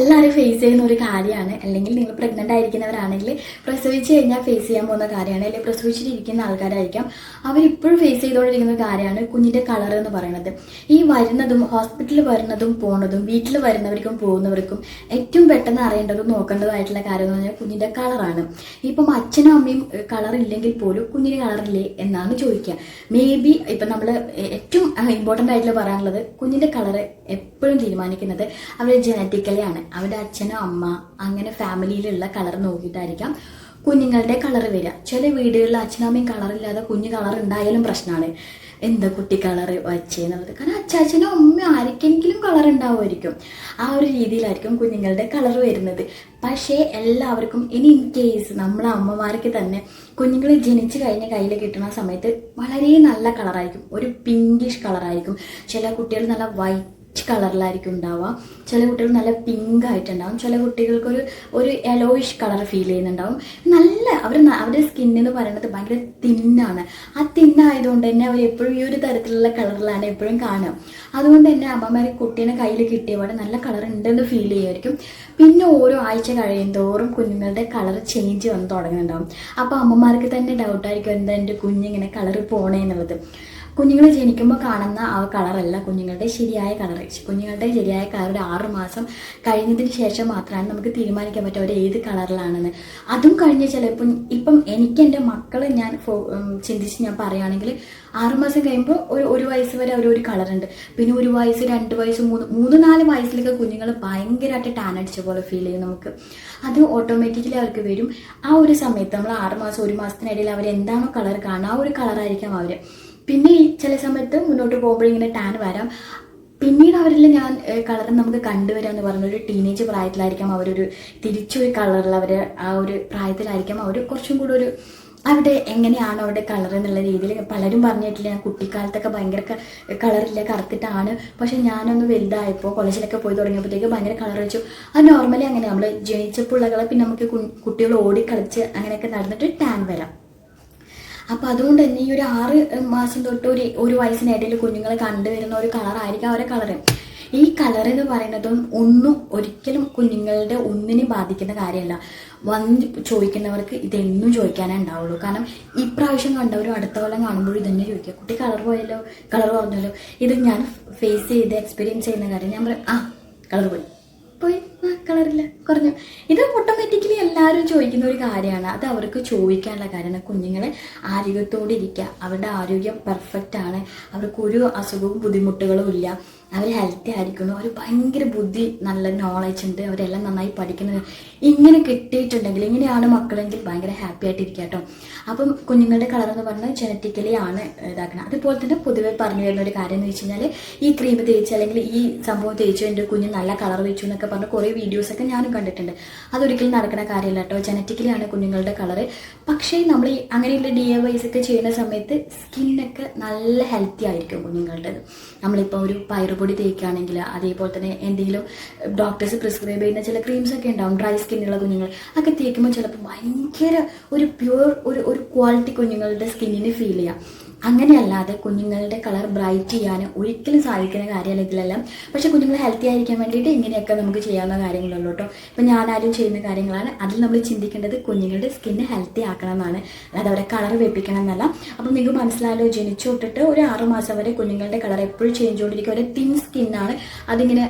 എല്ലാവരും ഫേസ് ചെയ്യുന്ന ഒരു കാര്യമാണ്. അല്ലെങ്കിൽ നിങ്ങൾ പ്രഗ്നൻ്റ് ആയിരിക്കുന്നവരാണെങ്കിൽ പ്രസവിച്ച് കഴിഞ്ഞാൽ ഫേസ് ചെയ്യാൻ പോകുന്ന കാര്യമാണ്. അല്ലെങ്കിൽ പ്രസവിച്ചിരിക്കുന്ന ആൾക്കാരായിരിക്കാം, അവരിപ്പോഴും ഫേസ് ചെയ്തുകൊണ്ടിരിക്കുന്ന ഒരു കാര്യമാണ് കുഞ്ഞിൻ്റെ കളർ എന്ന് പറയുന്നത്. ഈ വരുന്നതും ഹോസ്പിറ്റലിൽ വരുന്നതും പോണതും വീട്ടിൽ വരുന്നവർക്കും പോകുന്നവർക്കും ഏറ്റവും പെട്ടെന്ന് അറിയേണ്ടതും നോക്കേണ്ടതായിട്ടുള്ള കാര്യം എന്ന് പറഞ്ഞാൽ കുഞ്ഞിൻ്റെ കളറാണ്. ഇപ്പം അച്ഛനും അമ്മയും കളർ ഇല്ലെങ്കിൽ പോലും കുഞ്ഞിന് കളറില്ലേ എന്നാണ് ചോദിക്കുക. മേ ബി ഇപ്പം നമ്മൾ ഏറ്റവും ഇമ്പോർട്ടൻ്റ് ആയിട്ടുള്ള പറയാനുള്ളത്, കുഞ്ഞിൻ്റെ കളർ എപ്പോഴും തീരുമാനിക്കുന്നത് അവരുടെ ജനറ്റിക്കലി ആണ്. അവരുടെ അച്ഛനോ അമ്മ അങ്ങനെ ഫാമിലിയിലുള്ള കളർ നോക്കിയിട്ടായിരിക്കാം കുഞ്ഞുങ്ങളുടെ കളർ വരിക. ചില വീടുകളിൽ അച്ഛനും അമ്മയും കളറില്ലാതെ കുഞ്ഞ് കളർ ഉണ്ടായാലും പ്രശ്നമാണ്. എന്താ കുട്ടി കളർ വച്ചേന്നുള്ളത്. കാരണം അച്ഛനും അമ്മയും ആർക്കെങ്കിലും കളർ ഉണ്ടാവുമായിരിക്കും. ആ ഒരു രീതിയിലായിരിക്കും കുഞ്ഞുങ്ങളുടെ കളർ വരുന്നത്. പക്ഷേ എല്ലാവർക്കും ഇൻ കേസ് നമ്മളെ അമ്മമാർക്ക് തന്നെ കുഞ്ഞുങ്ങൾ ജനിച്ചു കഴിഞ്ഞ കയ്യിൽ കിട്ടുന്ന സമയത്ത് വളരെ നല്ല കളറായിരിക്കും, ഒരു പിങ്കിഷ് കളറായിരിക്കും. ചില കുട്ടികൾ നല്ല വൈറ്റ് കളറിലായിരിക്കും ഉണ്ടാവുക, ചില കുട്ടികൾ നല്ല പിങ്ക് ആയിട്ടുണ്ടാവും, ചില കുട്ടികൾക്ക് ഒരു യെലോയിഷ് കളർ ഫീൽ ചെയ്യുന്നുണ്ടാവും. നല്ല അവരുടെ സ്കിന്നെന്ന് പറയുന്നത് ഭയങ്കര തിന്നാണ്. ആ തിന്നായതുകൊണ്ട് തന്നെ അവർ എപ്പോഴും ഈ ഒരു തരത്തിലുള്ള കളറിലാണ് എപ്പോഴും കാണുക. അതുകൊണ്ട് തന്നെ അമ്മമാർ കുട്ടീനെ കയ്യിൽ കിട്ടിയപാടെ നല്ല കളർ ഉണ്ടെന്ന് ഫീൽ ചെയ്യുമായിരിക്കും. പിന്നെ ഓരോ ആഴ്ച കഴിയുന്തോറും കുഞ്ഞുങ്ങളുടെ കളർ ചേഞ്ച് വന്ന് തുടങ്ങുന്നുണ്ടാവും. അപ്പോൾ അമ്മമാർക്ക് തന്നെ ഡൗട്ടായിരിക്കും, എന്താ എൻ്റെ കുഞ്ഞിങ്ങനെ കളർ പോണേ എന്നുള്ളത്. കുഞ്ഞുങ്ങൾ ജനിക്കുമ്പോൾ കാണുന്ന ആ കളറല്ല കുഞ്ഞുങ്ങളുടെ ശരിയായ കളർ. കുഞ്ഞുങ്ങളുടെ ശരിയായ കളർ ഒരു 6 മാസം കഴിഞ്ഞതിന് ശേഷം മാത്രമാണ് നമുക്ക് തീരുമാനിക്കാൻ പറ്റുക അവർ ഏത് കളറിലാണെന്ന്. അതും കഴിഞ്ഞ് ചിലപ്പോൾ ഇപ്പം എനിക്ക് എൻ്റെ മക്കൾ ഞാൻ ചിന്തിച്ച് ഞാൻ പറയുകയാണെങ്കിൽ 6 മാസം കഴിയുമ്പോൾ ഒരു വയസ്സ് വരെ ഒരു കളറുണ്ട്. പിന്നെ 1 വയസ്സ് 2 വയസ്സ് 3-4 വയസ്സിലൊക്കെ കുഞ്ഞുങ്ങൾ ഭയങ്കരമായിട്ട് ടാൻ അടിച്ച പോലെ ഫീൽ ചെയ്യും നമുക്ക്. അത് ഓട്ടോമാറ്റിക്കലി അവർക്ക് വരും. ആ ഒരു സമയത്ത് നമ്മൾ 6 മാസം 1 മാസത്തിനിടയിൽ അവരെന്താണോ കളർ കാണുക ആ ഒരു കളറായിരിക്കാം അവർ. പിന്നെ ഈ ചില സമയത്ത് മുന്നോട്ട് പോകുമ്പോഴിങ്ങനെ ടാൻ വരാം. പിന്നീട് അവരിൽ ഞാൻ കളർ നമുക്ക് കണ്ടുവരിക എന്ന് പറഞ്ഞൊരു ടീനേജ് പ്രായത്തിലായിരിക്കാം തിരിച്ചൊരു കളറിൽ ആ ഒരു പ്രായത്തിലായിരിക്കാം അവർ കുറച്ചും കൂടെ അവിടെ എങ്ങനെയാണ് അവരുടെ കളർ എന്നുള്ള രീതിയിൽ പലരും പറഞ്ഞിട്ടില്ല. ഞാൻ കുട്ടിക്കാലത്തൊക്കെ ഭയങ്കര കളറില്ല, കറുത്തിട്ടാണ്. പക്ഷെ ഞാനൊന്ന് വലുതായപ്പോൾ കോളേജിലൊക്കെ പോയി തുടങ്ങിയപ്പോഴത്തേക്ക് ഭയങ്കര കളർ വെച്ചു. അത് നോർമലി അങ്ങനെ നമ്മൾ ജനിച്ചപ്പോഴുള്ള പിന്നെ നമുക്ക് കുട്ടികൾ ഓടിക്കളിച്ച് അങ്ങനെയൊക്കെ നടന്നിട്ട് ടാൻ വരാം. അപ്പോൾ അതുകൊണ്ട് തന്നെ ഈ ഒരു 6 മാസം തൊട്ട് ഒരു വയസ്സിനിടയിൽ കുഞ്ഞുങ്ങൾ കണ്ടുവരുന്ന ഒരു കളറായിരിക്കും അവരുടെ കളറ്. ഈ കളർ എന്ന് പറയുന്നതും ഒരിക്കലും കുഞ്ഞുങ്ങളുടെ ഒന്നിനെ ബാധിക്കുന്ന കാര്യമല്ല. വന്ന് ചോദിക്കുന്നവർക്ക് ഇതെന്നും ചോദിക്കാനേ ഉണ്ടാവുള്ളൂ. കാരണം ഇപ്രാവശ്യം കണ്ടവരും അടുത്ത കൊല്ലം കാണുമ്പോഴും ഇതന്നെ ചോദിക്കുക, കുട്ടി കളർ പോയല്ലോ, കളർ കുറഞ്ഞല്ലോ. ഇത് ഞാൻ ഫേസ് ചെയ്ത് എക്സ്പീരിയൻസ് ചെയ്യുന്ന കാര്യം. ഞാൻ പറയും കളർ പോയി കളറില്ല കുറഞ്ഞു. ഇത് ഓട്ടോമാറ്റിക്കലി എല്ലാവരും ചോദിക്കുന്ന ഒരു കാര്യമാണ്. അത് അവർക്ക് ചോദിക്കാനുള്ള കാര്യമാണ്. കുഞ്ഞുങ്ങളെ ആരോഗ്യത്തോടെ ഇരിക്കുക, അവരുടെ ആരോഗ്യം പെർഫെക്റ്റ് ആണ്, അവർക്ക് ഒരു അസുഖവും ബുദ്ധിമുട്ടുകളും ഇല്ല, അവർ ഹെൽത്തി ആയിരിക്കുന്നു, അവർ ഭയങ്കര ബുദ്ധി നല്ല നോളജ് ഉണ്ട്, അവരെല്ലാം നന്നായി പഠിക്കുന്നത്. ഇങ്ങനെ കിട്ടിയിട്ടുണ്ടെങ്കിൽ, ഇങ്ങനെയാണ് മക്കളെങ്കിൽ ഭയങ്കര ഹാപ്പി ആയിട്ടിരിക്കുക കേട്ടോ. അപ്പം കുഞ്ഞുങ്ങളുടെ കളർ എന്ന് പറഞ്ഞാൽ ജനറ്റിക്കലി ആണ് ഇതാക്കണം. അതുപോലെ തന്നെ പൊതുവെ പറഞ്ഞു വരുന്ന ഒരു കാര്യം എന്ന് വെച്ച് കഴിഞ്ഞാൽ, ഈ ക്രീം തേച്ച് അല്ലെങ്കിൽ ഈ സംഭവം തേച്ചു എൻ്റെ കുഞ്ഞ് നല്ല കളർ വെച്ചു എന്നൊക്കെ പറഞ്ഞ് കുറേ വീഡിയോസൊക്കെ ഞാനും കണ്ടിട്ടുണ്ട്. അതൊരിക്കലും നടക്കുന്ന കാര്യമല്ല കേട്ടോ. ജനറ്റിക്കലി ആണ് കുഞ്ഞുങ്ങളുടെ കളർ. പക്ഷേ നമ്മൾ ഈ അങ്ങനെയുള്ള DIYs ഒക്കെ ചെയ്യുന്ന സമയത്ത് സ്കിന്നൊക്കെ നല്ല ഹെൽത്തി ആയിരിക്കും കുഞ്ഞുങ്ങളുടേത്. നമ്മളിപ്പോൾ ഒരു പയറുപൊടി തേക്കുകയാണെങ്കിൽ, അതേപോലെ തന്നെ എന്തെങ്കിലും ഡോക്ടേഴ്സ് പ്രിസ്ക്രൈബ് ചെയ്യുന്ന ചില ക്രീംസ് ഒക്കെ ഉണ്ടാവും ഡ്രൈ സ്കിന്നുള്ള കുഞ്ഞുങ്ങൾ, ഒക്കെ തേക്കുമ്പോൾ ചിലപ്പോൾ ഭയങ്കര ഒരു പ്യുവർ ഒരു ക്വാളിറ്റി കുഞ്ഞുങ്ങളുടെ സ്കിന്നിന് ഫീൽ ചെയ്യാം. അങ്ങനെയല്ലാതെ കുഞ്ഞുങ്ങളുടെ കളർ ബ്രൈറ്റ് ചെയ്യാൻ ഒരിക്കലും സാധിക്കുന്ന കാര്യമല്ല ഇതിലെല്ലാം. പക്ഷേ കുഞ്ഞുങ്ങൾ ഹെൽത്തി ആയിരിക്കാൻ വേണ്ടിയിട്ട് ഇങ്ങനെയൊക്കെ നമുക്ക് ചെയ്യാവുന്ന കാര്യങ്ങളുള്ളൂ കേട്ടോ. ഇപ്പം ഞാനാരും ചെയ്യുന്ന കാര്യങ്ങളാണ്. അതിൽ നമ്മൾ ചിന്തിക്കേണ്ടത് കുഞ്ഞുങ്ങളുടെ സ്കിന്ന് ഹെൽത്തി ആക്കണം എന്നാണ്, അല്ലാതെ അവരെ കളർ വെപ്പിക്കണം എന്നല്ല. അപ്പം നിങ്ങൾക്ക് മനസ്സിലായാലോ, ജനിച്ചു തൊട്ടിട്ട് ഒരു 6 മാസം വരെ കുഞ്ഞുങ്ങളുടെ കളർ എപ്പോഴും ചേഞ്ച് ചെയ്തുകൊണ്ടിരിക്കും. ഒരു തിൻ സ്കിന്നാണ്, അതിങ്ങനെ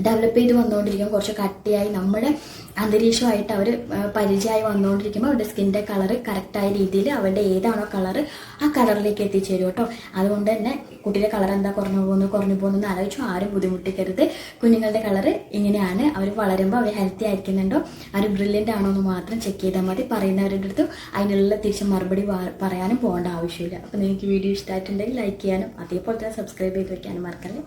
ഡെവലപ്പ് ചെയ്ത് വന്നുകൊണ്ടിരിക്കും. കുറച്ച് കട്ടിയായി നമ്മുടെ അന്തരീക്ഷമായിട്ട് അവർ പരിചയമായി വന്നുകൊണ്ടിരിക്കുമ്പോൾ അവരുടെ സ്കിൻ്റെ കളറ് കറക്റ്റായ രീതിയിൽ അവരുടെ ഏതാണോ കളറ് ആ കളറിലേക്ക് എത്തിച്ചേരും കേട്ടോ. അതുകൊണ്ട് തന്നെ കുട്ടിയുടെ കളർ എന്താ കുറഞ്ഞു പോകുന്നു ആലോചിച്ചു ആരും ബുദ്ധിമുട്ടിക്കരുത്. കുഞ്ഞുങ്ങളുടെ കളറ് ഇങ്ങനെയാണ്. അവർ വളരുമ്പോൾ അവർ ഹെൽത്തി ആയിരിക്കുന്നുണ്ടോ, അവർ ബ്രില്യൻ്റ് ആണോ എന്ന് മാത്രം ചെക്ക് ചെയ്താൽ മതി. പറയുന്നവരുടെ അടുത്ത് അതിനുള്ള തിരിച്ച് മറുപടി പറയാനും പോകേണ്ട ആവശ്യമില്ല. അപ്പോൾ നിങ്ങൾക്ക് വീഡിയോ ഇഷ്ടമായിട്ടുണ്ടെങ്കിൽ ലൈക്ക് ചെയ്യാനും അതേപോലെ തന്നെ സബ്സ്ക്രൈബ് ചെയ്ത് വയ്ക്കാനും മറക്കല്ലേ.